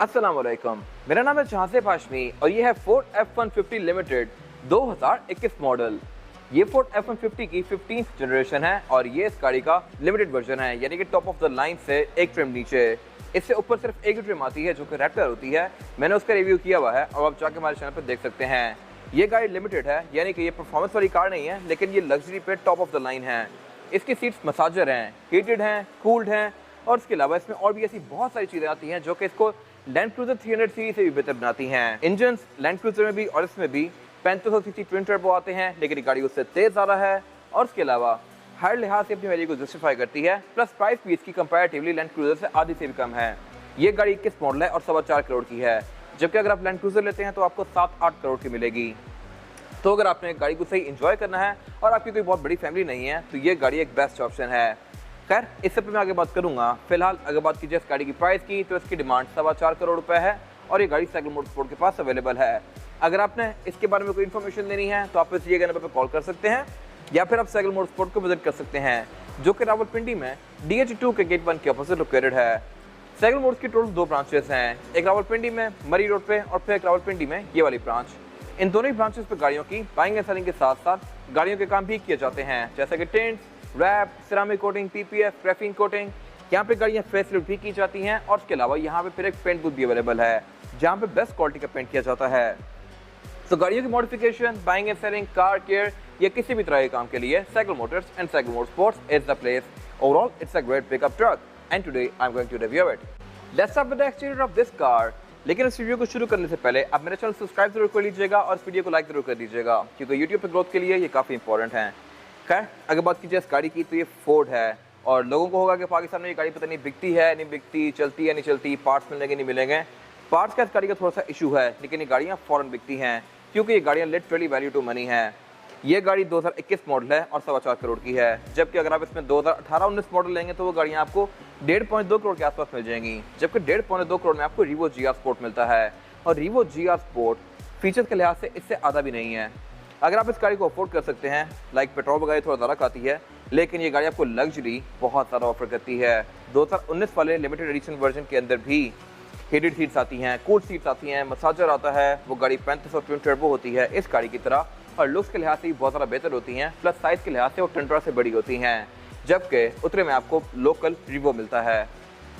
अस्सलाम वालेकुम, मेरा नाम है जहांसेब हाशमी और ये है फोर्ड F-150 लिमिटेड 2021 मॉडल। ये फोर्ड F-150 की 15th जनरेशन है और ये इस गाड़ी का लिमिटेड वर्जन है, यानी कि टॉप ऑफ द लाइन से एक ट्रिम नीचे। इससे ऊपर सिर्फ एक ट्रिम आती है जो कि रेड कलर होती है। मैंने उसका रिव्यू किया हुआ है और आप जाके हमारे चैनल पर देख सकते हैं। ये गाड़ी लिमिटेड है, यानी कि ये परफॉर्मेंस वाली कार नहीं है, लेकिन ये लग्जरी पे टॉप ऑफ द लाइन है। इसकी सीट्स मसाजर हैं, हीटेड हैं, कूल्ड हैं और इसके अलावा इसमें और भी ऐसी बहुत सारी चीज़ें आती हैं जो कि इसको लैंड क्रूजर 300 सीरीज से भी बेहतर बनाती हैं। इंजन लैंड क्रूजर में भी और इसमें भी 3500 सीसी ट्विन टर्बो आते हैं, लेकिन ये गाड़ी उससे तेज ज़्यादा है और इसके अलावा हर लिहाज से अपनी वैल्यू को जस्टिफाई करती है। प्लस प्राइस भी इसकी कंपैरेटिवली लैंड क्रूजर से आधी से भी कम है। ये गाड़ी 21 मॉडल है और 4.25 करोड़ की है, जबकि अगर आप लैंड क्रूजर लेते हैं तो आपको 7-8 करोड़ की मिलेगी। तो अगर आपने गाड़ी को सही इंजॉय करना है और आपकी कोई बहुत बड़ी फैमिली नहीं है तो ये गाड़ी एक बेस्ट ऑप्शन है। खैर, इससे मैं आगे बात करूंगा। फिलहाल अगर बात कीजिए इस गाड़ी की प्राइस की तो इसकी डिमांड 4.25 करोड़ रुपए है और ये गाड़ी साइकिल मोटरस्पोर्ट के पास अवेलेबल है। अगर आपने इसके बारे में कोई इन्फॉर्मेशन लेनी है तो आप इस दिए गए नंबर पर कॉल कर सकते हैं या फिर आप साइकिल मोटरस्पोर्ट को विजिट कर सकते हैं, जो कि रावलपिंडी में DH2 के गेट 1 के अपोजिट लोकेटेड है। साइकिल मोटर्स की टोटल 2 ब्रांचेस हैं, एक रावलपिंडी में मरी रोड पे और फिर एक रावलपिंडी में ये वाली ब्रांच। इन दोनों ही ब्रांचेस पे गाड़ियों की बाइंग एंड सेलिंग के साथ साथ गाड़ियों के काम भी किए जाते हैं, जैसे कि tints, wrap, ceramic coating, PPF, graphene coating. यहाँ पे गाड़ियाँ फेसलिफ्ट भी की जाती हैं और इसके अलावा यहाँ पे फिर एक पेंट बूथ भी अवेलेबल है जहाँ पे बेस्ट क्वालिटी का पेंट किया जाता है। तो गाड़ियों की modification, buying and selling, car care या किसी भी तरह के काम के लिए Cycle Motors and Cycle Motorsports is the place. Overall it's a great pickup truck and today I am going to review it. Let's start with the exterior of this car. लेकिन इस वीडियो को शुरू करने से पहले आप मेरे channel subscribe जरूर कर लीजिएगा और इस वीडियो को लाइक जरूर कर दीजिएगा, क्योंकि YouTube पे ग्रोथ के लिए ये काफ़ी इंपॉर्टेंट है। खैर, अगर बात कीजिए इस गाड़ी की तो ये फोर्ड है और लोगों को होगा कि पाकिस्तान में ये गाड़ी पता नहीं बिकती है नहीं बिकती, चलती है नहीं चलती, पार्ट्स मिलेंगे नहीं मिलेंगे। पार्ट्स का इस गाड़ी का थोड़ा सा इशू है, लेकिन ये गाड़ियाँ फ़ौरन बिकती हैं क्योंकि ये गाड़ियाँ लिटरली वैल्यू टू मनी है। ये गाड़ी 2021 मॉडल है और 4.25 करोड़ की है, जबकि अगर आप इसमें 2018-19 मॉडल लेंगे तो वो गाड़ियाँ आपको 1.5-2 करोड़ के आसपास मिल जाएंगी, जबकि 1.5-2 करोड़ में आपको रीवो GR स्पोर्ट मिलता है और रीवो GR स्पोर्ट फीचर्स के लिहाज से इससे आधा भी नहीं है। अगर आप इस गाड़ी को अफोर्ड कर सकते हैं, लाइक पेट्रोल वगैरह थोड़ा ज़्यादा खाती है, लेकिन ये गाड़ी आपको लग्जरी बहुत ज़्यादा ऑफर करती है। 2019 वाले लिमिटेड एडिशन वर्जन के अंदर भी हीटेड सीट्स आती हैं, कूल्ड सीट्स आती हैं, मसाजर आता है। वो गाड़ी 3500 ट्विन टर्बो होती है इस गाड़ी की तरह और लुक्स के लिहाज से भी बहुत ज़्यादा बेहतर होती हैं। प्लस साइज़ के लिहाज से वो टंट्रा से बड़ी होती हैं, जबकि उतरे में आपको लोकल रीवो मिलता है।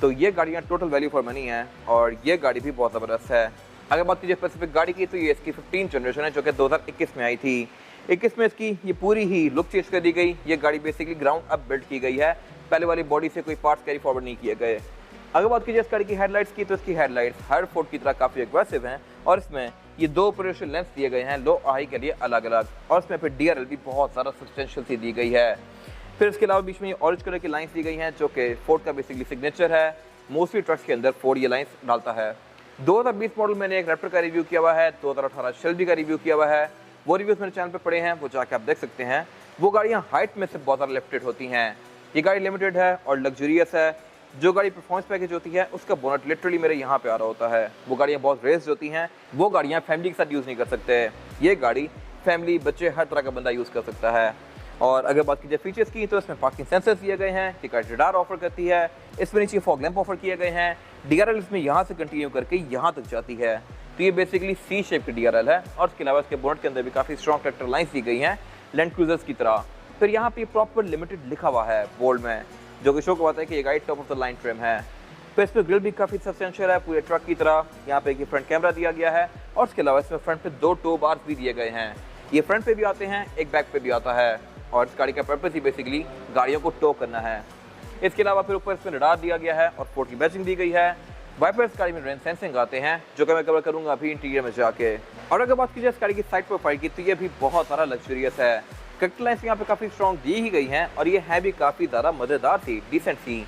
तो ये गाड़ियाँ टोटल वैल्यू फॉर मनी हैं और ये गाड़ी भी बहुत ज़बरदस्त है। अगर बात कीजिए स्पेसिफिक गाड़ी की तो ये इसकी 15 जनरेशन है जो कि 2021 में आई थी। 21 में इसकी ये पूरी ही लुक चेंज कर दी गई। ये गाड़ी बेसिकली ग्राउंड अप बिल्ड की गई है, पहले वाली बॉडी से कोई पार्ट्स कैरी फॉरवर्ड नहीं किए गए। अगर बात कीजिए इस गाड़ी की हेडलाइट्स की तो इसकी हेडलाइट्स हर फोर्ड की तरह काफ़ी एग्रेसिव हैं और इसमें ये 2 ऑपरेशन लेंस दिए गए हैं लो और हाई के लिए अलग अलग, और इसमें फिर DRL भी बहुत ज़्यादा सब्सटेंशियल सी दी गई है। फिर इसके अलावा बीच में ये ऑरेंज कलर की लाइन्स दी गई हैं जो कि फोर्ड का बेसिकली सिग्नेचर है। मोस्टली ट्रक्स के अंदर फोर्ड ये लाइन्स डालता है। 2020 मॉडल मैंने एक रैप्टर का रिव्यू किया हुआ है, 2018 शेल्बी का रिव्यू किया हुआ है, वो रिव्यूज़ मेरे चैनल पे पड़े हैं, वो जाके आप देख सकते हैं। वो गाड़ियाँ हाइट में से बहुत ज़्यादा लिफ्टेड होती हैं। ये गाड़ी लिमिटेड है और लग्जरियस है। जो गाड़ी परफॉर्मेंस पैकेज होती है उसका बोनट लिटरली मेरे यहाँ पे आ रहा होता है। वो गाड़ियाँ बहुत रेस्ड होती हैं, वो गाड़ियाँ फैमिली के साथ यूज़ नहीं कर सकते। ये गाड़ी फैमिली, बच्चे, हर तरह का बंदा यूज़ कर सकता है। और अगर बात कीजिए फीचर्स की तो इसमें पार्किंग सेंसर्स दिए गए हैं, टिकट रडार ऑफर करती है, इसमें नीचे फॉग लैंप ऑफर किए गए हैं, DRL इसमें यहाँ से कंटिन्यू करके यहाँ तक जाती है। तो ये बेसिकली C शेप की DRL है और इसके अलावा इसके बोनट के अंदर भी काफ़ी स्ट्रॉन्ग कैरेक्टर लाइन्स दी गई हैं लैंड क्रूजर्स की तरह। फिर यहाँ पे प्रॉपर लिमिटेड लिखा हुआ है बोल्ड में, जो कि शो करवाता है कि ये गाड़ी top of the line trim है। तो इसमें ग्रिल भी काफ़ी सब्सटेंशियल है पूरे ट्रक की तरह। यहाँ पे एक फ्रंट कैमरा दिया गया है और इसके अलावा इसमें फ्रंट पे 2 टो बार्स भी दिए गए हैं। ये फ्रंट पे भी आते हैं, एक बैक पे भी आता है और इस गाड़ी का पर्पस ही बेसिकली गाड़ियों को टो करना है। इसके अलावा फिर ऊपर इसमें रडार दिया गया है और फोर्ड की बैचिंग दी गई है। वाइपर्स गाड़ी में रेन सेंसिंग आते हैं जो कि मैं कवर करूँगा अभी इंटीरियर में जाके। और अगर बात कीजिए इस गाड़ी की साइड प्रोफाइल की तो ये भी बहुत सारा लग्जरियस है। करेक्टर लाइन्स यहाँ पे काफ़ी स्ट्रॉन्ग दी ही गई हैं और ये है भी काफ़ी ज़्यादा मज़ेदार सी, डिसेंट सी।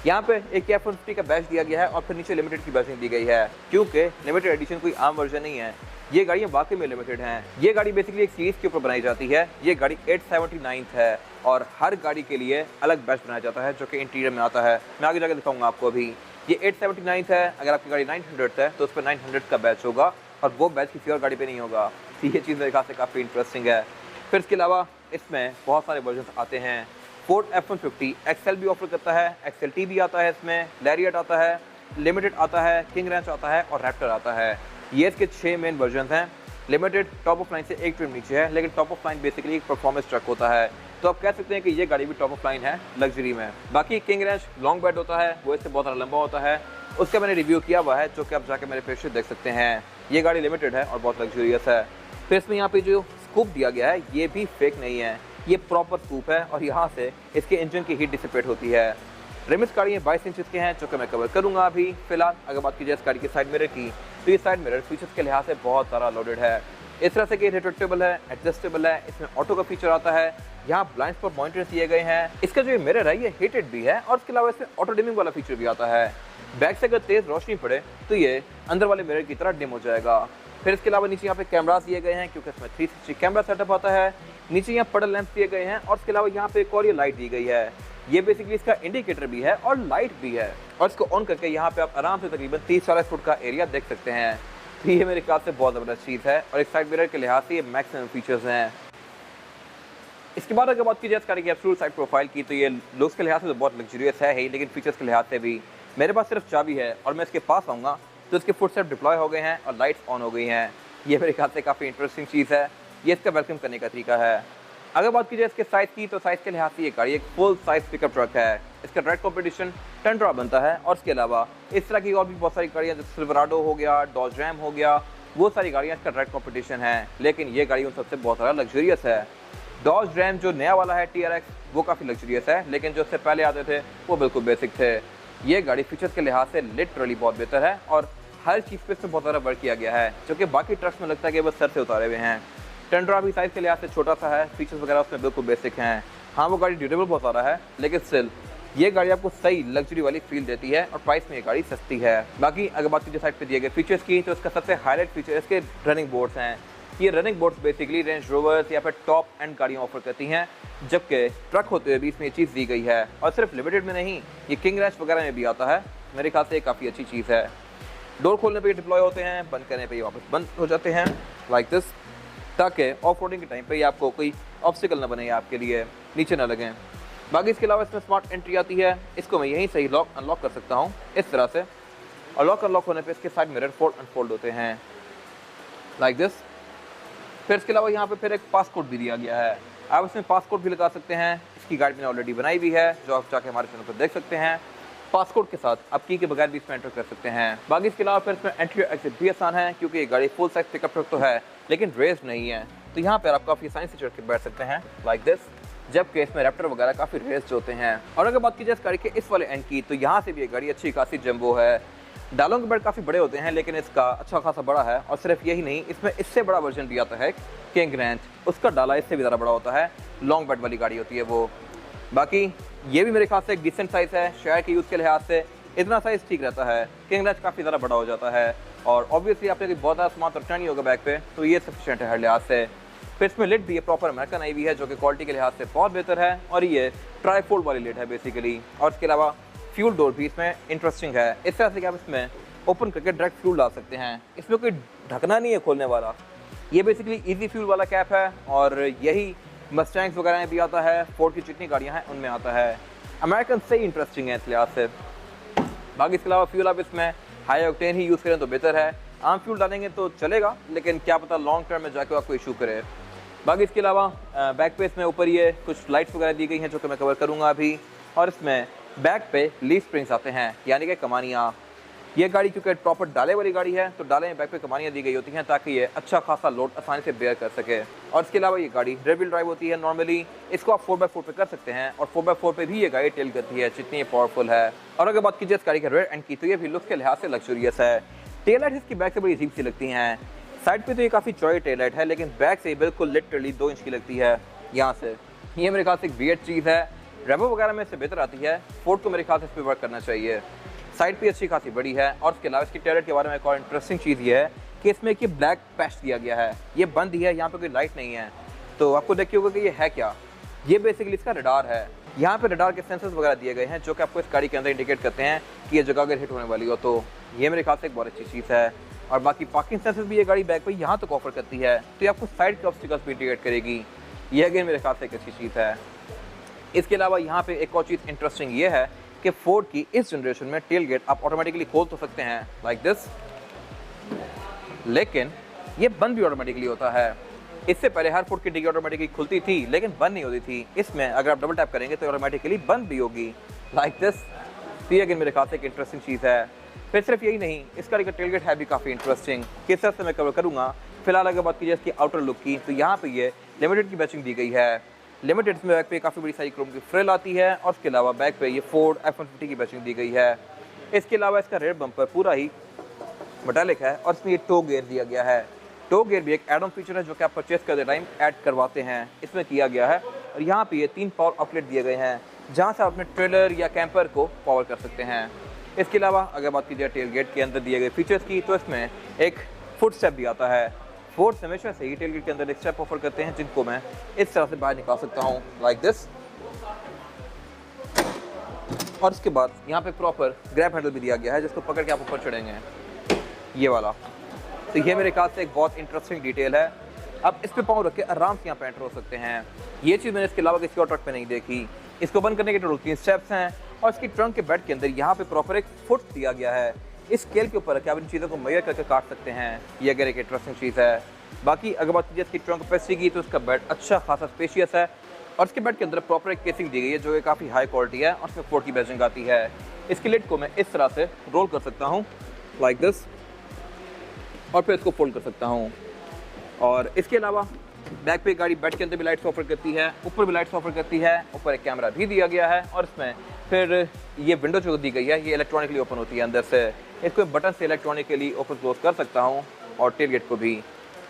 यहाँ पे एक F-150 का बैच दिया गया है और फिर नीचे लिमिटेड की बैचिंग दी गई है, क्योंकि लिमिटेड एडिशन कोई आम वर्जन नहीं है। ये गाड़ियाँ वाकई में लिमिटेड हैं। ये गाड़ी बेसिकली एक सीरीज के ऊपर बनाई जाती है। ये गाड़ी 879 है और हर गाड़ी के लिए अलग बैच बनाया जाता है जो कि इंटीरियर में आता है। मैं आगे जाकर दिखाऊंगा आपको। अभी ये 879 है, अगर आपकी गाड़ी 900 है तो उस पर 900 का बैच होगा और वो बैच किसी और गाड़ी पे नहीं होगा। तो ये चीज़ मेरे ख्याल से काफ़ी इंटरेस्टिंग है। फिर इसके अलावा इसमें बहुत सारे वर्जन आते हैं। फोर्ड F-150 XL भी ऑफर करता है, XLT भी आता है, इसमें लैरियट आता है, लिमिटेड आता है, किंग रेंच आता है और रैप्टर आता है। ये इसके 6 मेन वर्जन हैं। लिमिटेड टॉप ऑफ लाइन से एक ट्रिम नीचे है, लेकिन टॉप ऑफ लाइन बेसिकली एक परफॉर्मेंस ट्रक होता है, तो आप कह सकते हैं कि ये गाड़ी भी टॉप ऑफ लाइन है लग्जरी में। बाकी किंग रेंच लॉन्ग बेड होता है, वो इससे बहुत लंबा होता है, उसका मैंने रिव्यू किया हुआ है, जो कि आप जाके मेरे पेज से देख सकते हैं। ये गाड़ी लिमिटेड है और बहुत लग्जरियस है। फिर इसमें यहाँ पे जो स्कूप दिया गया है ये भी फेक नहीं है, ये प्रॉपर स्कूप है और यहाँ से इसके इंजन की हीट डिसिपेट होती है। रिम्स गाड़ी 22 इंच के हैं, जो कि मैं कवर करूँगा अभी। फिलहाल अगर बात की जाए इस गाड़ी की साइड मिरर की, तो ये साइड मिरर फीचर्स के लिहाज से बहुत सारा लोडेड है। इस तरह से कि रिट्रैक्टेबल है, एडजस्टेबल है, इसमें ऑटो का फीचर आता है, यहाँ ब्लाइंड स्पॉट मॉनिटर्स दिए गए हैं। इसका जो ये मिरर है ये हीटेड भी है और इसके अलावा इसमें ऑटो डिमिंग वाला फीचर भी आता है। बैक से अगर तेज रोशनी पड़े तो ये अंदर वाले मिरर की तरह डिम हो जाएगा। फिर इसके अलावा नीचे यहाँ पे कैमरास दिए गए हैं, क्योंकि इसमें 360 कैमरा सेटअप आता है। नीचे यहाँ पडल लैंप दिए गए हैं और इसके अलावा यहाँ पे एक और ये लाइट दी गई है। ये बेसिकली इसका इंडिकेटर भी है और लाइट भी है, और इसको ऑन करके यहाँ पे आप आराम से तकरीबन 30-40 फुट का एरिया देख सकते हैं। तो ये मेरे ख्याल से बहुत ज़बरदस्त चीज़ है और एक साइड मिरर के लिहाज से ये मैक्सिमम फीचर्स हैं। इसके बाद अगर बात की जाए इस गाड़ी की एब्सोल्यूट साइड प्रोफाइल की, तो ये लुक्स के लिहाज से तो बहुत लग्जरियस है ही, लेकिन फीचर्स के लिहाज से भी। मेरे पास सिर्फ चाबी है और मैं इसके पास आऊँगा तो इसके फुटस्टेप डिप्लॉय हो गए हैं और लाइट्स ऑन हो गई हैं। ये मेरे ख्याल से काफ़ी इंटरेस्टिंग चीज़ है, ये इसका वेलकम करने का तरीका है। अगर बात की जाए इसके साइज़ की, तो साइज़ के लिहाज से ये गाड़ी एक फुल साइज पिकअप ट्रक है। इसका डायरेक्ट कॉम्पिटिशन टंड्रा बनता है और इसके अलावा इस तरह की और भी बहुत सारी गाड़ियाँ, जैसे सिल्वराडो हो गया, डॉज रैम हो गया, वो सारी गाड़ियाँ इसका डायरेक्ट कॉम्पिटिशन है, लेकिन ये गाड़ी उन सबसे बहुत ज़्यादा लग्जरियस है। डॉज रैम जो नया वाला है TRX, वो काफ़ी लग्जरियस है, लेकिन जो इससे पहले आते थे वो बिल्कुल बेसिक थे। ये गाड़ी फीचर्स के लिहाज से लिटरली बहुत बेहतर है और हर चीज़ पे इसमें बहुत ज़्यादा वर्क किया गया है, जो कि बाकी ट्रक्स में लगता है कि बस सर से उतारे हुए हैं। टंड्रा भी साइज़ के लिहाज से छोटा सा है, फीचर्स वगैरह उसमें बिल्कुल बेसिक हैं। हाँ, वो गाड़ी ड्यूरेबल बहुत ज़्यादा है, लेकिन स्टिल ये गाड़ी आपको सही लग्जरी वाली फील देती है और प्राइस में ये गाड़ी सस्ती है। बाकी अगर बात कीजिए साइड पे दिए गए फीचर्स की, तो इसका सबसे हाईलाइट फीचर इसके रनिंग बोर्ड्स हैं। ये running boards basically Range Rovers या फिर टॉप एंड गाड़ियाँ ऑफर करती हैं, जबकि ट्रक होते हुए भी इसमें ये चीज़ दी गई है। और सिर्फ लिमिटेड में नहीं, ये किंग रेंच वगैरह में भी आता है। मेरे ख्याल से काफ़ी अच्छी चीज़ है। डोर खोलने पे ये डिप्लॉय होते हैं, बंद करने पे ये वापस बंद हो जाते हैं लाइक दिस, ताकि ऑफ रोडिंग के टाइम पे ये आपको कोई ऑब्स्टिकल ना बने, आपके लिए नीचे ना लगें। बाकी इसके अलावा इसमें स्मार्ट एंट्री आती है, इसको मैं यहीं से ही लॉक अनलॉक कर सकता हूँ इस तरह से, और लॉक अनलॉक होने पे इसके साइड मिरर फोल्ड अनफोल्ड होते हैं लाइक दिस। फिर इसके अलावा यहाँ पे फिर एक पासकोड भी दिया गया है, आप इसमें पासकोड भी लगा सकते हैं। इसकी गाइड मैंने ऑलरेडी बनाई हुई है, जो आप जाके हमारे चैनल पर देख सकते हैं। पासकोड के साथ आप की के बगैर भी इसमें एंटर कर सकते हैं। बाकी इसके अलावा फिर इसमें एंट्री और एग्जिट भी आसान है, क्योंकि ये गाड़ी फुल साइज पिकअप ट्रक तो है, लेकिन रेस्ड नहीं है, तो यहाँ पर आप काफ़ी आसानी से चढ़ के बैठ सकते हैं लाइक दिस, जबकि इसमें रैप्टर वगैरह काफ़ी रेस्ड होते हैं। और अगर बात की जाए इस गाड़ी के इस वाले एंड की, तो यहाँ से भी ये गाड़ी अच्छी खासी जंबो है। डालों के बेड काफ़ी बड़े होते हैं, लेकिन इसका अच्छा खासा बड़ा है। और सिर्फ यही नहीं, इसमें इससे बड़ा वर्जन भी आता है किंग रेंच, उसका डाला इससे भी ज़्यादा बड़ा होता है, लॉन्ग बेड वाली गाड़ी होती है वो। बाकी ये भी मेरे ख्याल से एक डिसेंट साइज़ है, शहर के यूज़ के लिहाज से इतना साइज़ ठीक रहता है। किंग रेंच काफ़ी ज़्यादा बड़ा हो जाता है, और ऑब्वियसली आपने बहुत ज़्यादा सामान तो रखना नहीं होगा बैक पे, तो ये सफिशिएंट है हर लिहाज से। फिर इसमें लिड भी है, प्रॉपर अमेरिकन आई हुई है, जो कि क्वालिटी के लिहाज से बहुत बेहतर है, और ये ट्राईफोल्ड वाली लिड है बेसिकली। और इसके अलावा फ्यूल डोर भी इसमें इंटरेस्टिंग है, इस तरह से कि आप इसमें ओपन करके डायरेक्ट फ्यूल डाल सकते हैं, इसमें कोई ढकना नहीं है खोलने वाला। ये बेसिकली इजी फ्यूल वाला कैप है, और यही मस्टैंग्स वगैरह में भी आता है, फोर्ड की जितनी गाड़ियाँ हैं उनमें आता है। अमेरिकन से ही इंटरेस्टिंग है इस लिहाज से। बाकी इसके अलावा फ्यूल आप इसमें हाई ऑक्टेन ही यूज़ करें तो बेहतर है, आम फ्यूल डालेंगे तो चलेगा, लेकिन क्या पता लॉन्ग टर्म में जाकर आपको इशू करे। बाकी इसके अलावा बैक पे इसमें ऊपर ये कुछ लाइट्स वगैरह दी गई हैं, जो कि मैं कवर करूँगा अभी। और इसमें बैक पे लीफ स्प्रिंग्स आते हैं, यानी कि कमानियाँ। ये गाड़ी क्योंकि प्रॉपर डाले वाली गाड़ी है, तो डाले में बैक पे कमानियाँ दी गई होती हैं, ताकि ये अच्छा खासा लोड आसानी से बेयर कर सके। और इसके अलावा ये गाड़ी रेयर व्हील ड्राइव होती है नॉर्मली, इसको आप 4x4 पे कर सकते हैं, और 4x4 पे भी ये गाड़ी टेल करती है, जितनी ये पावरफुल है। और अगर बात कीजिए इस गाड़ी के रेयर एंड की, तो ये भी लुक्स के लिहाज से लग्जरियस है। टेल लाइट इसकी बैक से बड़ी अजीब सी लगती हैं, साइड पे तो ये काफ़ी चौड़ी टेल लाइट है, लेकिन बैक से बिल्कुल लिटरली 2 इंच की लगती है यहाँ से। ये मेरे ख्याल से एक वियर्ड चीज़ है, रेवो वगैरह में इससे बेहतर आती है। फोर्ड को मेरे ख्याल से इस पर वर्क करना चाहिए। साइड पे अच्छी खासी बड़ी है, और इसके अलावा इसकी टेल लाइट के बारे में एक और इंटरेस्टिंग चीज़ ये है कि इसमें एक ब्लैक पैच दिया गया है, ये बंद ही है, यहाँ पे कोई लाइट नहीं है। तो आपको देखिए होगा कि ये है क्या, ये बेसिकली इसका रडार है। यहाँ पे रडार के सेंसर्स वगैरह दिए गए हैं, जो कि आपको इस गाड़ी के अंदर इंडिकेट करते हैं कि ये जगह अगर हिट होने वाली हो, तो ये मेरे ख्याल से एक बहुत अच्छी चीज़ है। और बाकी पार्किंग सेंसर्स भी ये गाड़ी बैक पे यहाँ तक ऑफर करती है, तो ये आपको साइड के ऑब्स्टिकल्स भी इंडिकेट करेगी, ये अगेन मेरे ख्याल से एक अच्छी चीज़ है। इसके अलावा यहाँ पे एक और चीज़ इंटरेस्टिंग ये है कि फोर्ड की इस जनरेशन में टेल गेट आप ऑटोमेटिकली खोल तो सकते हैं लाइक दिस, लेकिन ये बंद भी ऑटोमेटिकली होता है। इससे पहले हर फोर्ड की डिग्गी ऑटोमेटिकली खुलती थी लेकिन बंद नहीं होती थी। इसमें अगर आप डबल टैप करेंगे तो ऑटोमेटिकली बंद भी होगी लाइक दिस। तो ये अगेन मेरे ख्याल से एक इंटरेस्टिंग चीज़ है। फिर सिर्फ यही नहीं, इस गाड़ी का टेलगेट है भी काफ़ी इंटरेस्टिंग। किस तरह से मैं कवर करूँगा। फिलहाल अगर बात कीजिए इसकी आउटर लुक की, तो यहाँ पे ये लिमिटेड की बैचिंग दी गई है। लिमिटेड में बैक पे काफ़ी बड़ी सारी क्रोम की फ्रिल आती है और उसके अलावा बैक पे ये फोर्ड F-150 की बैचिंग दी गई है। इसके अलावा इसका रेयर बम्पर पूरा ही मेटालिक है और इसमें ये टो गियर दिया गया है। टो गियर भी एक एड ऑन फीचर है जो कि आप परचेस करते टाइम ऐड करवाते हैं, इसमें किया गया है। और यहाँ पे ये 3 पावर आउटलेट दिए गए हैं जहाँ से आप अपने ट्रेलर या कैंपर को पावर कर सकते हैं। इसके अलावा अगर बात कीजिए टेल गेट के अंदर दिए गए फीचर्स की, तो इसमें एक फुट स्टेप भी आता है। फोर्ड हमेशा से ही टेल गेट के अंदर एक स्टेप ऑफर करते हैं जिनको मैं इस तरह से बाहर निकाल सकता हूँ लाइक दिस। और इसके बाद यहाँ पे प्रॉपर ग्रैब हैंडल भी दिया गया है जिसको पकड़ के आप ऊपर चढ़ेंगे, ये वाला। तो ये मेरे ख्याल से एक बहुत इंटरेस्टिंग डिटेल है। आप इस पे पाँव रख के आराम से यहाँ पे एंटर हो सकते हैं। ये चीज़ मैंने इसके अलावा किसी और ट्रक पे नहीं देखी। इसको बंद करने के टोटल 3 स्टेप्स हैं और इसकी ट्रंक के बेड के अंदर यहाँ पे प्रॉपर एक फुट दिया गया है। इस स्केल के ऊपर रख के आप इन चीज़ों को मेजर करके काट सकते हैं। ये अगर एक इंटरेस्टिंग चीज़ है। बाकी अगर बात कीजिए इसकी ट्रंक कैपेसिटी की, तो इसका बेड अच्छा खासा स्पेशियस है और इसके बेड के अंदर प्रॉपर एक केसिंग दी गई है जो कि काफ़ी हाई क्वालिटी है और इसमें फोर्ड की बैचिंग आती है। इसकी लिड को मैं इस तरह से रोल कर सकता हूँ लाइक दिस और फिर इसको फोल्ड कर सकता हूँ। और इसके अलावा बैक पे गाड़ी बेड के अंदर भी लाइट्स ऑफर करती है, ऊपर भी लाइट्स ऑफर करती है, ऊपर एक कैमरा भी दिया गया है और इसमें फिर ये विंडो जो दी गई है ये इलेक्ट्रॉनिकली ओपन होती है अंदर से। इसको बटन से इलेक्ट्रॉनिकली ओपन क्लोज कर सकता हूँ और टेल गेट को भी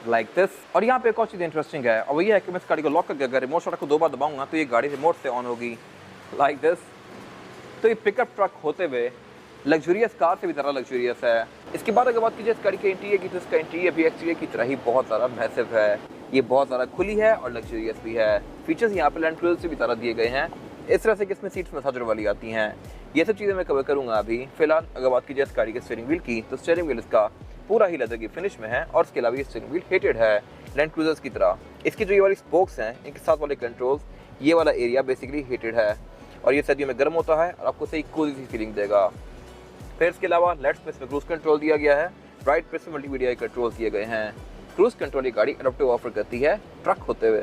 लाइक दिस। और यहाँ पे एक और चीज़ इंटरेस्टिंग है और वही है कि मैं इस गाड़ी को लॉक करके अगर रिमोट शॉट को 2 बार दबाऊंगा तो ये गाड़ी रिमोट से ऑन होगी लाइक दिस। तो ये पिकअप ट्रक होते हुए लग्जूरियस कार से भी ज़्यादा लग्जूरियस है। इसके बाद अगर बात कीजिए इस गाड़ी के इंटीरियर की, तो इसका इंटीरियर भी एक्सटीरियर की तरह ही बहुत ज़्यादा मैसिव है। ये बहुत ज़्यादा खुली है और लग्जूरियस भी है। फीचर्स यहाँ पे लैंड क्रूज़र से भी ज़्यादा दिए गए हैं। इस तरह से कि इसमें सीट्स मसाजर वाली आती हैं। ये सब चीज़ें मैं कवर करूँगा अभी। फिलहाल अगर बात कीजिए इस गाड़ी के स्टीयरिंग व्हील की, तो स्टीयरिंग व्हील इसका पूरा ही लेदर की फिनिश में है और इसके अलावा ये स्टीयरिंग व्हील हीटेड है लैंड क्रूज़र्स की तरह। इसकी जो ये वाली स्पोक्स हैं, इनके साथ वाले कंट्रोल्स, ये वाला एरिया बेसिकली हीटेड है और ये सर्दियों में गर्म होता है और आपको सही कूल सी फीलिंग देगा। फिर इसके अलावा लेफ्ट में इसमें क्रूज कंट्रोल दिया गया है, राइट पे इसमें मल्टीमीडिया कंट्रोल्स दिए गए हैं। क्रूज कंट्रोल ये गाड़ी एडाप्टिव ऑफर करती है ट्रक होते हुए।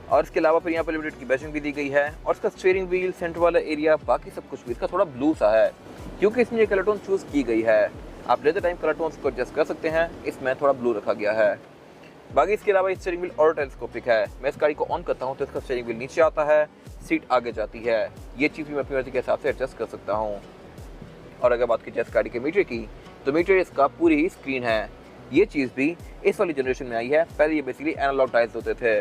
और इसके अलावा फिर यहाँ पर लिमिटेड की बैचिंग भी दी गई है और इसका स्टीयरिंग व्हील, सेंटर वाला एरिया, बाकी सब कुछ भी इसका थोड़ा ब्लू सा है क्योंकि इसमें ये कलर टोन चूज़ की गई है। आप लेते टाइम कलर टोन्स को एडजस्ट कर सकते हैं, इसमें थोड़ा ब्लू रखा गया है। बाकी इसके अलावा स्टीयरिंग व्हील और टेलीस्कोपिक है। मैं इस गाड़ी को ऑन करता हूँ तो इसका स्टीयरिंग व्हील नीचे आता है, सीट आगे जाती है। ये चीज़ भी मैं अपनी मर्जी के हिसाब से एडजस्ट कर सकता हूँ। और अगर बात की जाए इस गाड़ी के मीटर की, तो मीटर इसका पूरी ही स्क्रीन है। ये चीज़ भी इस वाली जनरेशन में आई है। पहले ये बेसिकली एनालॉग डायल्स होते थे।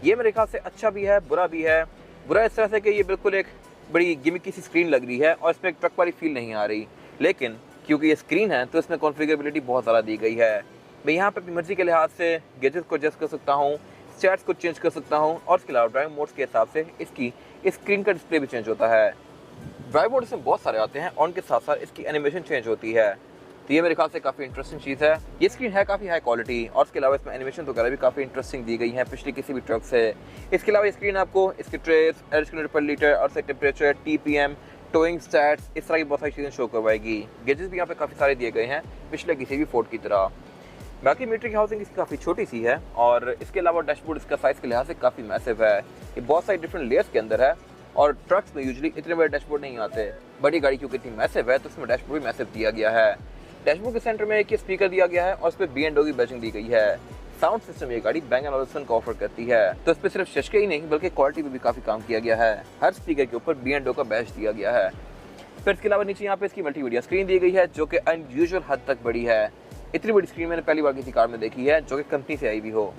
ये मेरे ख्याल से अच्छा भी है, बुरा भी है। बुरा इस तरह से कि ये बिल्कुल एक बड़ी गिमिकी सी स्क्रीन लग रही है और इसमें एक ट्रक वाली फील नहीं आ रही, लेकिन क्योंकि ये स्क्रीन है तो इसमें कॉन्फ़िगरेबिलिटी बहुत ज़्यादा दी गई है। मैं यहाँ पर अपनी मर्जी के लिहाज से गैजेट्स को एडजस्ट कर सकता हूँ, स्टैट्स को चेंज कर सकता हूँ और इसके अलावा ड्राइव मोड्स के हिसाब से इसकी स्क्रीन का डिस्प्ले भी चेंज होता है। ड्राइव मोड इसमें बहुत सारे आते हैं और उनके साथ साथ इसकी एनिमेशन चेंज होती है। तो ये मेरे ख्याल से काफ़ी इंटरेस्टिंग चीज़ है। ये स्क्रीन है काफ़ी हाई क्वालिटी और इसके अलावा इसमें एनिमेशन वगैरह भी काफ़ी इंटरेस्टिंग दी गई है पिछली किसी भी ट्रक से। इसके अलावा स्क्रीन आपको इसके ट्रेस, एयर किलोमीटर पर लीटर और टेम्परेचर, TPM, टोइंग स्टैट्स, इस तरह की बहुत सारी चीज़ें शो करवाएगी। गेजेस भी यहाँ पे काफ़ी सारे दिए गए हैं पिछले किसी भी फोर्ड की तरह। बाकी मीटर की हाउसिंग इसकी काफ़ी छोटी सी है और इसके अलावा डैशबोर्ड इसका साइज़ के लिहाज से काफ़ी मैसिव है। ये बहुत सारी डिफरेंट लेयर्स के अंदर है और ट्रक्स में यूजुअली इतने बड़े डैशबोर्ड नहीं आते। बड़ी गाड़ी क्योंकि इतनी मैसिव है तो इसमें डैशबोर्ड भी मैसिव दिया गया है। डैशबोर्ड के सेंटर में एक स्पीकर दिया गया है और इस पर B&O की बैचिंग दी गई है। साउंड सिस्टम ये गाड़ी Bang & Olufsen को ऑफर करती है, तो इस पर सिर्फ शशके ही नहीं बल्कि क्वालिटी में भी काफ़ी काम किया गया है। हर स्पीकर के ऊपर B&O का बैच दिया गया है। फिर इसके अलावा नीचे यहाँ पे इसकी मल्टीमीडिया स्क्रीन दी गई है जो कि अनयूजुअल हद तक बड़ी है। इतनी बड़ी स्क्रीन मैंने पहली बार किसी कार में देखी है जो कि कंपनी से आई भी हो।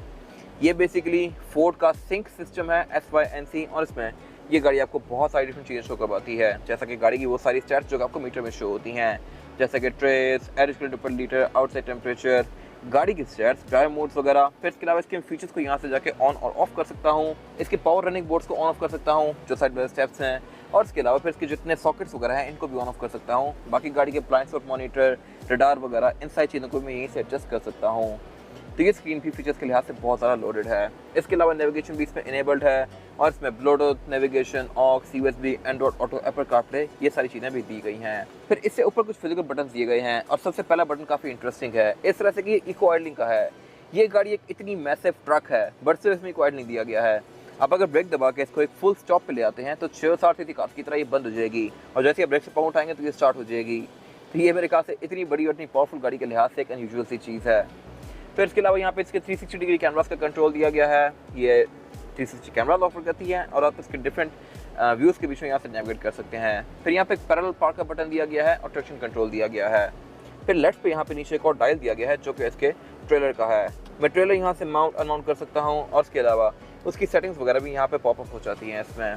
ये बेसिकली फोर्ड का सिंक सिस्टम है SYNC और इसमें ये गाड़ी आपको बहुत सारी डिफरेंट चीज़ें शो करवाती है, जैसा कि गाड़ी की वो सारी स्टैट्स जो आपको मीटर में शो होती हैं, जैसे कि ट्रेस, एयर किलोमीटर पर लीटर, आउटसाइड टेम्परेचर, गाड़ी की स्टैट्स, ड्राइव मोड्स वगैरह। फिर इसके अलावा इसके फीचर्स को यहाँ से जाके ऑन और ऑफ कर सकता हूँ। इसके पावर रनिंग बोर्ड्स को ऑन ऑफ कर सकता हूँ जो साइड बाय स्टेप्स हैं और इसके अलावा फिर इसके जितने सॉकेट्स वगैरह हैं इनको भी ऑन ऑफ कर सकता हूँ। बाकी गाड़ी के ब्लाइंड स्पॉट मॉनिटर, रडार वगैरह इन सारी चीज़ों को मैं यहीं से एडजस्ट कर सकता हूँ। तो ये स्क्रीन भी फीचर्स के लिहाज से बहुत ज़्यादा लोडेड है। इसके अलावा नेविगेशन भी इसमें इनेबल्ड है और इसमें Bluetooth, navigation, aux, USB, Android Auto, Apple CarPlay, ये सारी चीज़ें भी दी गई हैं। फिर इससे ऊपर कुछ फिजिकल बटन दिए गए हैं और सबसे पहला बटन काफ़ी इंटरेस्टिंग है इस तरह से कि इको आइडलिंग का है। ये गाड़ी एक इतनी मैसिव ट्रक है बट सिर्फ इसमें इको आइडलिंग दिया गया है। अब अगर ब्रेक दबा के इसको एक फुल स्टॉप पे ले आते हैं तो 660 सीसी कार की तरह ये बंद हो जाएगी और जैसे ही ब्रेक से पाँव उठाएंगे तो ये स्टार्ट हो जाएगी। तो ये मेरे ख्याल से इतनी बड़ी और इतनी पावरफुल गाड़ी के लिहाज से एक अनयूजुअल सी चीज़ है। फिर इसके अलावा यहाँ पे इसके 360 डिग्री कैमरास का कंट्रोल दिया गया है। ये 360 कैमरा ऑफर करती है और आप इसके डिफरेंट व्यूज़ के बीच में यहाँ से नेविगेट कर सकते हैं। फिर यहाँ पे एक पैरेलल पार्क का बटन दिया गया है और ट्रैक्शन कंट्रोल दिया गया है। फिर लेफ्ट पे यहाँ पे नीचे एक और डायल दिया गया है जो कि इसके ट्रेलर का है। मैं ट्रेलर यहाँ से माउंट अनमाउंट कर सकता हूँ और इसके अलावा उसकी सेटिंग्स वगैरह भी यहाँ पे पॉपअप हो जाती हैं इसमें।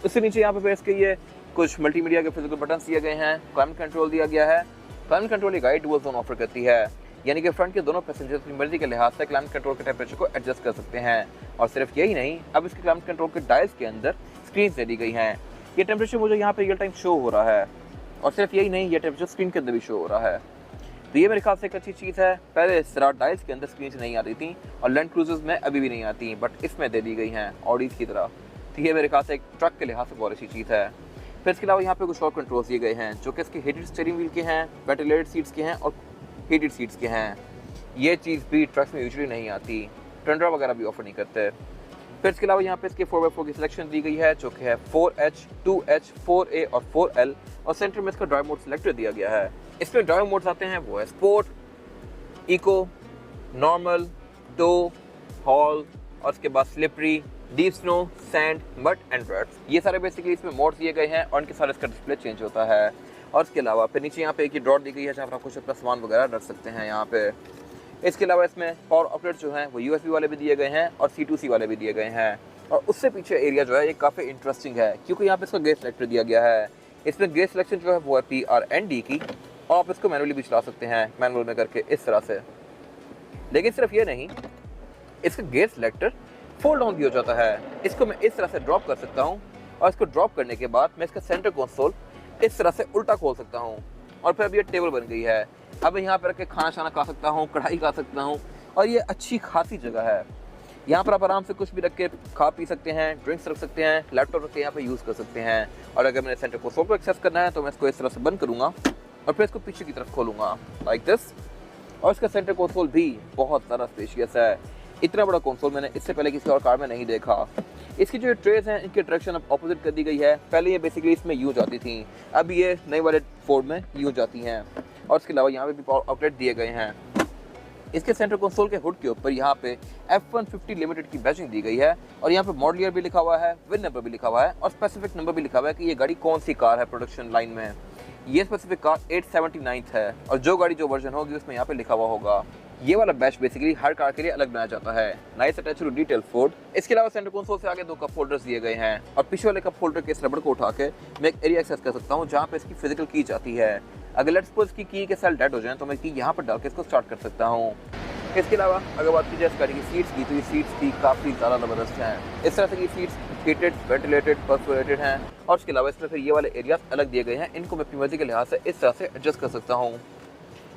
उससे नीचे यहाँ पे इसके ये कुछ मल्टीमीडिया के फिजिकल बटन दिए गए हैं। क्लाइमेट कंट्रोल दिया गया है। क्लाइमेट कंट्रोल ये गाड़ी डुअल जोन ऑफर करती है, यानी कि फ्रंट के दोनों पैसेंजर्स अपनी मर्जी के लिहाज से क्लाइमेट कंट्रोल के टेम्परेचर को एडजस्ट कर सकते हैं। और सिर्फ यही नहीं, अब इसके क्लाइमेट कंट्रोल के डायल्स के अंदर स्क्रीन दे दी गई हैं। ये टेम्परेचर मुझे यहाँ पे रियल टाइम शो हो रहा है और सिर्फ यही नहीं, ये टेम्परेचर स्क्रीन के अंदर भी शो हो रहा है। तो ये मेरे ख्याल से एक अच्छी चीज़ है। पहले इस तरह डायल्स के अंदर स्क्रीन नहीं आती थी और लैंड क्रूजर्स में अभी भी नहीं आती, बट इसमें दे दी गई हैं ऑडीज की तरह। तो ये मेरे ख्याल से एक ट्रक के लिहाज से बहुत अच्छी चीज़ है। फिर इसके अलावा यहाँ पे कुछ और कंट्रोल्स दिए गए हैं जो कि इसके हीटेड स्टीयरिंग व्हील के हैं, वेंटिलेटेड सीट्स के हैं और हीटेड सीट्स के हैं। ये चीज़ भी ट्रक्स में यूजुअली नहीं आती, टंड्रा वगैरह भी ऑफर नहीं करते। फिर इसके अलावा यहाँ पे इसके 4x4 की सिलेक्शन दी गई है जो कि है 4H, 2H, 4A और 4L और सेंटर में इसका ड्राइव मोड सिलेक्टर दिया गया है। इसमें ड्राइव मोड्स आते हैं वो है sport, eco, normal, tow, haul और उसके बाद slippery, deep snow, sand, mud and ruts. ये सारे बेसिकली इसमें मोड्स दिए गए हैं और इनके सारे इसका डिस्प्ले चेंज होता है। और इसके अलावा फिर नीचे यहाँ पे एक ड्रॉर दी गई है जहाँ पर आप कुछ अपना सामान वगैरह रख सकते हैं यहाँ पे। इसके अलावा इसमें पावर आउटलेट जो हैं वो USB वाले भी दिए गए हैं और C2C वाले भी दिए गए हैं। और उससे पीछे एरिया जो है ये काफ़ी इंटरेस्टिंग है क्योंकि यहाँ पे इसका गेयर सिलेक्टर दिया गया है। इसमें गेयर सिलेक्शन जो है वो है PRND की और आप इसको मैनुअली भी चला सकते हैं मैनुअल में करके इस तरह से। लेकिन सिर्फ ये नहीं, इसका गेयर सिलेक्टर फोल्ड डाउन भी हो जाता है। इसको मैं इस तरह से ड्रॉप कर सकता हूँ और इसको ड्रॉप करने के बाद मैं इसका सेंटर कंसोल इस तरह से उल्टा खोल सकता हूँ और फिर अब ये टेबल बन गई है। अब मैं यहाँ पर रख के खाना शाना खा सकता हूँ, कढ़ाई खा सकता हूँ और ये अच्छी खासी जगह है। यहाँ पर आप आराम से कुछ भी रख के खा पी सकते हैं, ड्रिंक्स रख सकते हैं, लैपटॉप रख के यहाँ पे यूज़ कर सकते हैं। और अगर मैंने सेंटर कंसोल को एक्सेस करना है तो मैं इसको इस तरह से बंद करूँगा और फिर इसको पीछे की तरफ खोलूँगा लाइक दिस। और इसका सेंटर कंसोल भी बहुत ज़्यादा स्पेशियस है। इतना बड़ा कंसोल मैंने इससे पहले किसी और कार में नहीं देखा। इसकी जो ट्रेस हैं इनकी डायरेक्शन अब ऑपोजिट कर दी गई है। पहले ये बेसिकली इसमें यूँ जाती थी, अब ये नए वाले फोर्ड में यूँ जाती हैं। और इसके अलावा यहाँ पे भी पावर आउटलेट दिए गए हैं। इसके सेंटर कंसोल के हुड के ऊपर यहाँ पे F150 लिमिटेड की बैजिंग दी गई है और यहाँ पे मॉडल ईयर भी लिखा हुआ है, विन नंबर भी लिखा हुआ है और स्पेसिफिक नंबर भी लिखा हुआ है कि ये गाड़ी कौन सी कार है प्रोडक्शन लाइन में। ये स्पेसिफिक कार 879 है और जो गाड़ी जो वर्जन होगी उसमें यहाँ पे लिखा हुआ होगा। ये वाला बैच बेसिकली हर कार के लिए अलग बनाया जाता है। Nice attach to detail Ford. इसके अलावा सेंटर कंसोल से आगे 2 कप होल्डर्स दिए गए हैं और पीछे वाले कप होल्डर के इस रबड़ को उठा के मैं एक एरिया एक्सेस कर सकता हूँ जहाँ पे इसकी फिजिकल की जाती है। अगर लेट्स सपोज इसकी की के सेल डेड हो जाए तो मैं की यहाँ पर डाल के इसको स्टार्ट कर सकता हूँ। इसके अलावा अगर बात की जाए इस गाड़ी की सीट्स की तो ये सीट्स भी काफ़ी ज़्यादा ज़बरदस्त हैं। इस तरह से ये सीट्स हीटेड, वेंटिलेटेड, परफोरेटेड हैं और उसके अलावा इसमें फिर ये वाले एरियाज अलग दिए गए हैं। इनको मैं अपनी मर्जी के लिहाज से इस तरह से एडजस्ट कर सकता हूँ।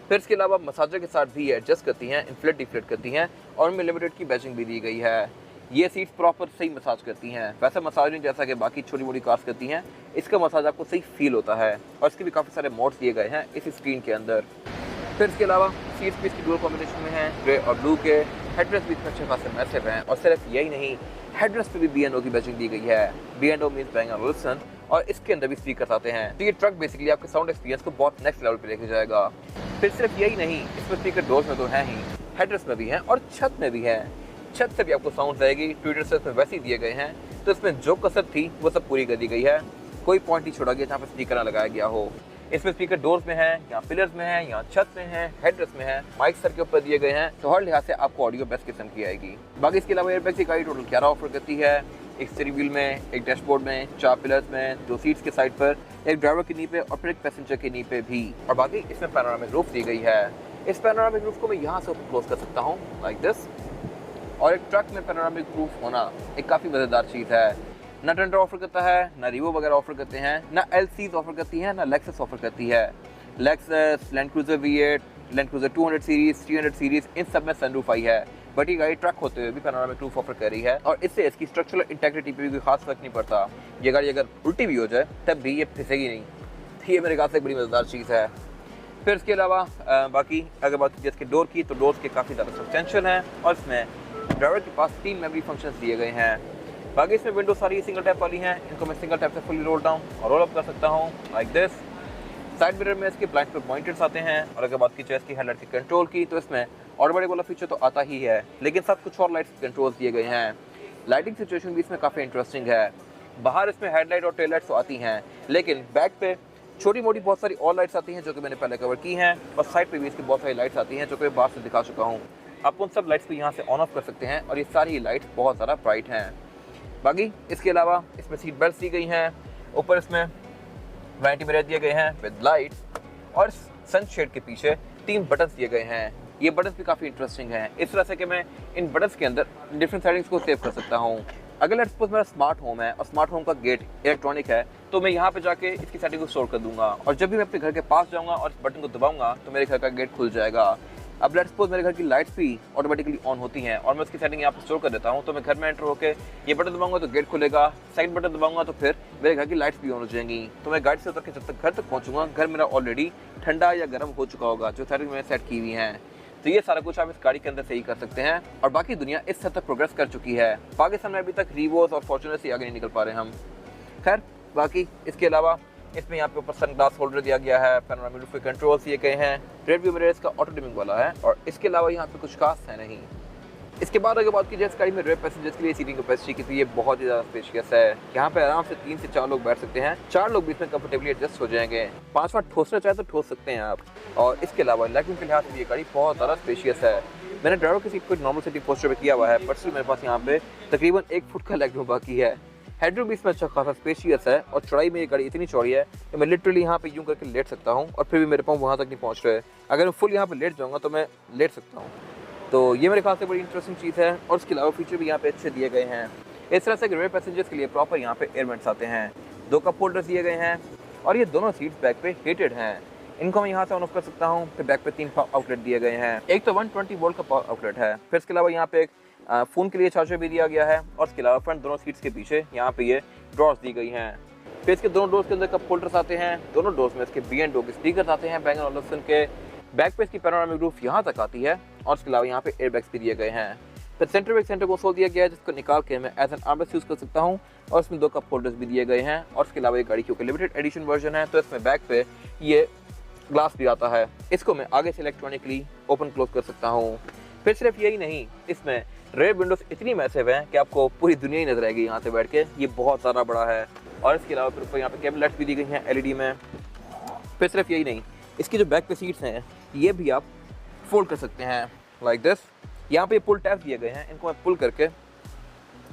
फिर इसके अलावा मसाजर के साथ भी एडजस्ट करती हैं, इन्फ्लेट डिफ्लेट करती हैं और इनमें लिमिटेड की बैजिंग भी दी गई है। ये सीट्स प्रॉपर सही मसाज करती हैं। वैसा मसाज नहीं जैसा कि बाकी छोटी मोटी कार्स करती हैं, इसका मसाज आपको सही फील होता है और इसके भी काफ़ी सारे मोड्स दिए गए हैं इस स्क्रीन के अंदर। फिर इसके अलावा सीट्स भी इसकी डुअल कॉम्बिनेशन में हैं, ग्रे और ब्लू के। हेडरेस्ट भी इसमें अच्छे खासे मैसिव हैं और सिर्फ यही नहीं, हेडरेस्ट पे भी B&O की बैजिंग दी गई है। B&O मींस Bang & Olufsen और इसके अंदर भी स्पीकर आते हैं। तो ये ट्रक बेसिकली आपके साउंड एक्सपीरियंस को बहुत नेक्स्ट लेवल पे लेके जाएगा। फिर सिर्फ यही नहीं, इसमें स्पीकर डोर्स में तो हैं ही, हेडरेस्ट में भी हैं और छत में भी हैं। छत से भी आपको साउंड आएगी। ट्विटर से इसमें वैसे ही दिए गए हैं, तो इसमें जो कसर थी वो सब पूरी कर दी गई है। कोई पॉइंट नहीं छोड़ा गया जहाँ पर स्पीकर ना लगाया गया हो। इसमें स्पीकर डोर्स में है, यहाँ पिलर्स में है, यहाँ छत में है, हेडरेस्ट में है, माइक सर के ऊपर दिए गए हैं। तो हर लिहाज से आपको ऑडियो बेस्ट किस्म की आएगी। बाकी इसके अलावा एयरबैग की गाड़ी टोटल 11 ऑफर करती है। एक स्टीयरिंग व्हील में, एक डैशबोर्ड में, 4 पिलर्स में, 2 सीट्स के साइड पर, एक ड्राइवर की नी पे और फिर एक पैसेंजर की नी पे भी। और बाकी इसमें पैनोरामिक रूफ दी गई है। इस पैनोरामिक रूफ को मैं यहाँ से क्लोज कर सकता हूँ लाइक दिस। और एक ट्रक में पैनोरामिक रूफ होना एक काफ़ी मज़ेदार चीज़ है। ना टंडर ऑफर करता है, ना रिवो वगैरह ऑफर करते हैं, ना LCs ऑफर करती हैं, ना लेक्सस ऑफर करती है। Lexus, Land Cruiser V8, Land Cruiser 200 series, 300 series, इन सब में सनरूफ आई है, बट ये गाड़ी ट्रक होते हुए भी पैनोरामिक रूफ ऑफर कर रही है और इससे इसकी स्ट्रक्चरल इंटेग्रिटी पे भी कोई खास फर्क नहीं पड़ता। ये गाड़ी अगर उल्टी भी हो जाए तब भी ये फिसेगी नहीं, तो ये मेरे ख्याल से एक बड़ी मज़ेदार चीज़ है। फिर इसके अलावा बाकी अगर बात की इसके डोर की, तो डोर्स के काफ़ी ज़्यादा सब्सटेंशियल हैं और इसमें ड्राइवर के पास 3 मेमोरी फंक्शंस दिए गए हैं। बाकी इसमें विंडो सारी सिंगल टैप वाली हैं, इनको मैं सिंगल टैप से फुली रोल डाउन और रोल अप कर सकता हूँ लाइक दिस। साइड मिरर में इसके ब्लाइंड स्पॉट मॉनिटर्स आते हैं और अगर बात की जाए इसकी हेडलाइट के कंट्रोल की, तो इसमें ऑटोमेटिक वाला फीचर तो आता ही है, लेकिन साथ कुछ और लाइट्स कंट्रोल्स दिए गए हैं। लाइटिंग सिचुएशन भी इसमें काफ़ी इंटरेस्टिंग है। बाहर इसमें हेडलाइट और टेल लाइट्स तो आती हैं, लेकिन बैक पे छोटी मोटी बहुत सारी और लाइट्स आती हैं जो कि मैंने पहले कवर की हैं, और साइड पे भी इसकी बहुत सारी लाइट्स आती हैं जो कि मैं बाहर से दिखा चुका हूँ। आप उन सब लाइट्स को यहाँ से ऑन ऑफ कर सकते हैं और ये सारी लाइट्स बहुत ज़्यादा ब्राइट हैं। बाकी इसके अलावा इसमें सीट बेल्ट दी गई हैं, ऊपर इसमें वैनिटी मिरर दिए गए हैं विद लाइट, और सनशेड के पीछे 3 बटन्स दिए गए हैं। ये बटन्स भी काफ़ी इंटरेस्टिंग हैं, इस तरह से कि मैं इन बटन्स के अंदर डिफरेंट सेटिंग्स को सेव कर सकता हूँ। अगर लेट्स सपोज मेरा स्मार्ट होम है और स्मार्ट होम का गेट इलेक्ट्रॉनिक है, तो मैं यहाँ पे जाके इसकी सेटिंग को स्टोर कर दूंगा और जब भी मैं अपने घर के पास जाऊँगा और इस बटन को दबाऊंगा तो मेरे घर का गेट खुल जाएगा। अब लेट्स सपोज मेरे घर की लाइट्स भी ऑटोमेटिकली ऑन होती हैं और मैं उसकी सेटिंग यहाँ पे स्टोर कर देता हूँ, तो मैं घर में एंटर होकर ये बटन दबाऊंगा तो गेट खुलेगा, सेकंड बटन दबाऊंगा तो फिर मेरे घर की लाइट्स भी ऑन हो जाएंगी। तो मैं गाड़ी से उतर के जब तक घर तक पहुँचूंगा, घर मेरा ऑलरेडी ठंडा या गर्म हो चुका होगा, जो सेटिंग मैंने सेट की हुई हैं। तो ये सारा कुछ आप इस गाड़ी के अंदर से ही कर सकते हैं और बाकी दुनिया इस हद तक प्रोग्रेस कर चुकी है। पाकिस्तान में अभी तक रीवोस और फॉर्च्यूनर से आगे नहीं निकल पा रहे हम। खैर बाकी इसके अलावा इसमें यहाँ पे ऊपर सन ग्लास होल्डर दिया गया है, पैनोरामिक रूफ के कंट्रोल्स दिए गए हैं, रेयर व्यू मिरर इसका ऑटो डिमिंग वाला है और इसके अलावा यहाँ पे कुछ खास है नहीं। इसके बाद अगर बात की जाए इस गाड़ी में रेयर पैसेंजर्स के लिए सीटिंग कैपेसिटी की, तो ये बहुत ही ज़्यादा स्पेशियस है। यहाँ पे आराम से 3 से 4 लोग बैठ सकते हैं, 4 लोग भी इसमें कंफर्टेबली एडजस्ट हो जाएंगे। 5वां ठोसना चाहे तो ठोस सकते हैं आप। और इसके अलावा लेगरूम के लिहाज से ये गाड़ी बहुत ज़्यादा स्पेशियस है। मैंने ड्राइवर की सीट को नॉर्मल सीटिंग पोस्टर पे किया हुआ है, बट स्टिल मेरे पास यहाँ पे तकरीबन 1 फुट का लेगरूम बाकी है। हेडरूम भी इसमें अच्छा खासा स्पेशियस है और चौड़ाई में ये गाड़ी इतनी चौड़ी है कि मैं लिटरली यहाँ पे यूं करके लेट सकता हूँ और फिर भी मेरे पाँव वहाँ तक नहीं पहुँच रहे। अगर मैं फुल यहाँ पे लेट जाऊँगा तो मैं लेट सकता हूँ। तो ये मेरे ख्याल से बड़ी इंटरेस्टिंग चीज़ है और इसके अलावा फीचर भी यहाँ पे अच्छे दिए गए हैं। इस तरह से रेयर पैसेंजर्स के लिए प्रॉपर यहाँ पे एयर वेंट्स आते हैं, 2 कप होल्डर्स दिए गए हैं और ये दोनों सीट्स बैक पे हीटेड हैं। इनको मैं यहाँ से ऑन ऑफ कर सकता हूँ। फिर बैक पे 3 आउटलेट दिए गए हैं, एक तो 120 वोल्ट का पावर आउटलेट है, फिर इसके अलावा यहाँ पे एक फ़ोन के लिए चार्जर भी दिया गया है और इसके अलावा फ्रंट दोनों सीट्स के पीछे यहाँ पे ये ड्रॉर्स दी गई हैं। फिर इसके दोनों डोर्स के अंदर कप होल्डर्स आते हैं, दोनों डोर्स में इसके B&O के स्पीकर्स आते हैं Bang & Olufsen के। बैक पे इसकी पैनोरामिक रूफ यहाँ तक आती है और इसके अलावा यहाँ पे एयरबैग्स भी दिए गए हैं। फिर सेंटर बैक सेंटर कंसोल दिया गया है जिसको निकाल के मैं एज एन आर्मरेस्ट यूज़ कर सकता हूँ और इसमें 2 कप होल्डर्स भी दिए गए हैं। और इसके अलावा ये गाड़ी क्योंकि लिमिटेड एडिशन वर्जन है तो इसमें बैक पे ये ग्लास भी आता है, इसको मैं आगे से इलेक्ट्रॉनिकली ओपन क्लोज कर सकता हूँ। फिर सिर्फ यही नहीं, इसमें रेयर विंडोज इतनी मैसिव हैं कि आपको पूरी दुनिया ही नजर आएगी यहाँ से बैठ के, ये बहुत ज़्यादा बड़ा है। और इसके अलावा फिर यहाँ पे केबल लाइट्स भी दी गई हैं LED में। फिर सिर्फ यही नहीं, इसकी जो बैक पे सीट्स हैं ये भी आप फोल्ड कर सकते हैं लाइक दिस। यहाँ पे पुल टैब दिए गए हैं, इनको मैं पुल करके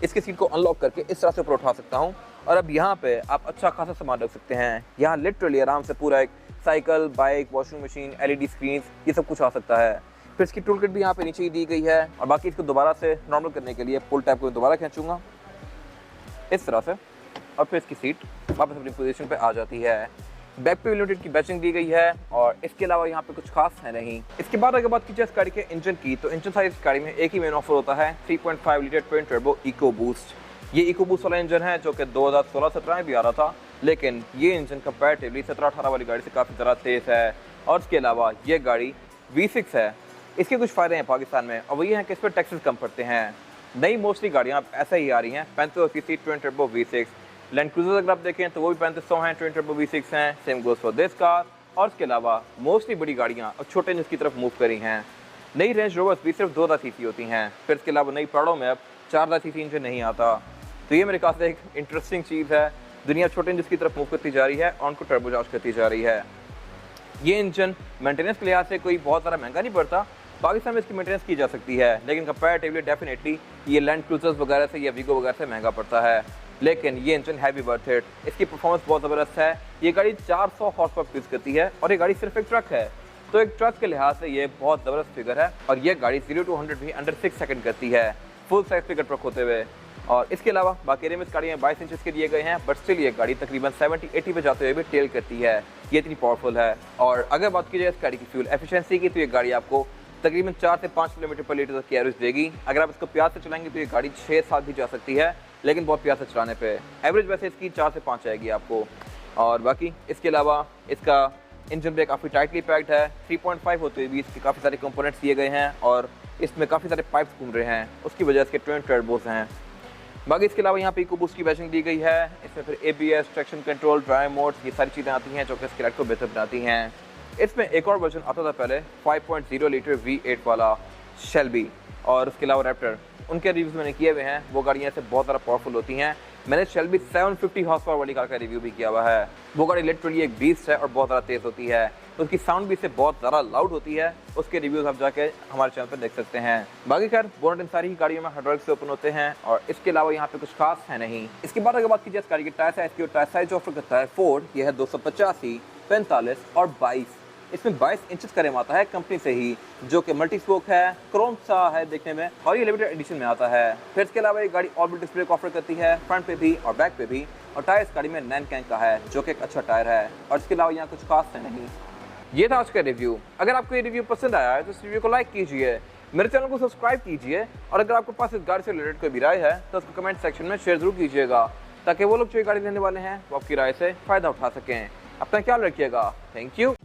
इसकी सीट को अनलॉक करके इस तरह से ऊपर उठा सकता हूँ और अब यहाँ पे आप अच्छा खासा सामान रख सकते हैं। यहाँ लिटरली आराम से पूरा एक cycle, bike, washing machine, LED screen, ये सब कुछ आ सकता है। फिर इसकी टूल किट भी यहाँ पे नीचे ही दी गई है और बाकी इसको दोबारा से नॉर्मल करने के लिए पुल टैब को दोबारा खींचूंगा इस तरह से और फिर इसकी सीट वापस अपनी पोजीशन पे आ जाती है। बैक पे लिमिटेड की बैचिंग दी गई है और इसके अलावा यहाँ पे कुछ खास है नहीं। इसके बाद अगर बात की जाए इस गाड़ी के इंजन की, तो इंजन साइज इस गाड़ी में एक ही मेन ऑफर होता है, 3.5 litre twin turbo EcoBoost. ये इको बूस्ट वाला इंजन है जो कि 2016-17 में भी आ रहा था, लेकिन ये इंजन कंपैरेटिवली 17-18 वाली गाड़ी से काफ़ी ज़्यादा तेज़ है। और इसके अलावा ये गाड़ी V6 है। इसके कुछ फ़ायदे हैं पाकिस्तान में और वही हैं कि इस पर टैक्सेस कम पड़ते हैं। नई मोस्टली गाड़ियाँ ऐसा ही आ रही हैं, 35 CC twin turbo V6। Land cruiser अगर आप देखें तो वो भी 3500 हैं, ट्विन टर्बो V6 हैं, same goes for this car. और इसके अलावा मोस्टली बड़ी गाड़ियाँ अब छोटे इंजन की तरफ मूव करी हैं। नई रेंज रोवर्स भी सिर्फ 2000 सीसी होती हैं। फिर इसके अलावा नई प्राडो में अब 4000 सीसी इंजन नहीं आता। तो ये मेरे ख्याल से एक इंटरेस्टिंग चीज़ है, दुनिया छोटे इंजन की तरफ मूव करती जा रही है और उनको टर्बोचार्ज करती जा रही है। ये इंजन मेंटेनेंस के लिहाज से कोई बहुत ज़्यादा महंगा नहीं पड़ता, पाकिस्तान में इसकी मेंटेनेंस की जा सकती है, लेकिन कंपैरेटिवली डेफिनेटली ये लैंड क्रूजर्स वगैरह से या वीगो वगैरह से महंगा पड़ता है। लेकिन ये इंजन हैवी वर्थ इट, इसकी परफॉर्मेंस बहुत ज़बरदस्त है। ये गाड़ी 400 हॉर्स पावर प्रोड्यूस करती है और ये गाड़ी सिर्फ एक ट्रक है, तो एक ट्रक के लिहाज से ये बहुत ज़बरदस्त फिगर है। और ये गाड़ी 0 to 100 भी अंडर 6 सेकंड करती है, फुल साइज फिगर ट्रक होते हुए। और इसके अलावा बाकी रिम इस गाड़ी में 22 इंचेस के दिए गए हैं, बट स्टिल ये गाड़ी तकरीबन 70-80 पे जाते हुए भी टेल करती है। ये इतनी पावरफुल है। और अगर बात की जाए इस गाड़ी की फ्यूल एफिशिएंसी की, तो ये गाड़ी आपको तकरीबन 4 से 5 किलोमीटर पर लीटर तक की एवरेज देगी। अगर आप इसको प्यार से चलाएंगे तो ये गाड़ी 6-7 भी जा सकती है, लेकिन बहुत प्यार से चलाने पे एवरेज वैसे इसकी 4 से 5 आएगी आपको। और बाकी इसके अलावा इसका इंजन ब्रेक काफ़ी टाइटली पैक्ड है। 3.5 होते हुए भी इसके काफ़ी सारे कंपोनेंट्स दिए गए हैं और इसमें काफ़ी सारे पाइप्स घूम रहे हैं, उसकी वजह से ट्विन टर्बोस हैं। बाकी इसके अलावा यहाँ पे इकोबूस्ट की बैचिंग दी गई है। इसमें फिर ABS, traction control, drive modes, ये सारी चीज़ें आती हैं जो कि इसके राइड को बेहतर बनाती हैं। इसमें एक और वर्जन आता था पहले 5.0 लीटर V8 वाला शेल्बी, और उसके अलावा रैप्टर, उनके रिव्यूज़ मैंने किए हुए हैं। वो गाड़ियाँ से बहुत ज़्यादा पावरफुल होती हैं। मैंने शेल्बी 750 हॉर्स पावर वाली कार का रिव्यू भी किया हुआ है। वो गाड़ी लिटरली एक बीस्ट है और बहुत ज़्यादा तेज़ होती है, तो उसकी साउंड भी इससे बहुत ज़्यादा लाउड होती है। उसके रिव्यूज़ आप जाके हमारे चैनल पर देख सकते हैं। बाकी खैर बोनट इन सारी ही गाड़ियों में हाइड्रोलिक से ओपन होते हैं और इसके अलावा यहाँ पे कुछ खास है नहीं। इसके बाद अगर बात कीजिए इस गाड़ी की टायर साइज की, टायर साइज ऑफर करता है फोर्ड, ये है 285, 45 और 22। इसमें 22 इंचेस का रिम आता है कंपनी से ही, जो कि मल्टी स्पोक है, क्रोम सा है देखने में, और ये लिमिटेड एडिशन में आता है। फिर इसके अलावा ये गाड़ी ऑर्बिट डिस्प्ले को ऑफर करती है, फ्रंट पे भी और बैक पे भी। और टायर इस गाड़ी में नैनकैंग का है, जो कि एक अच्छा टायर है। और इसके अलावा यहाँ कुछ खास है नहीं। ये था आज का रिव्यू। अगर आपको ये रिव्यू पसंद आया है तो इस रिव्यू को लाइक कीजिए, मेरे चैनल को सब्सक्राइब कीजिए, और अगर आपके पास इस गाड़ी से रिलेटेड कोई भी राय है तो उसको कमेंट सेक्शन में शेयर जरूर कीजिएगा, ताकि वो लोग जो ये गाड़ी लेने वाले हैं वो आपकी राय से फ़ायदा उठा सकें। अपना ख्याल रखिएगा। Thank you.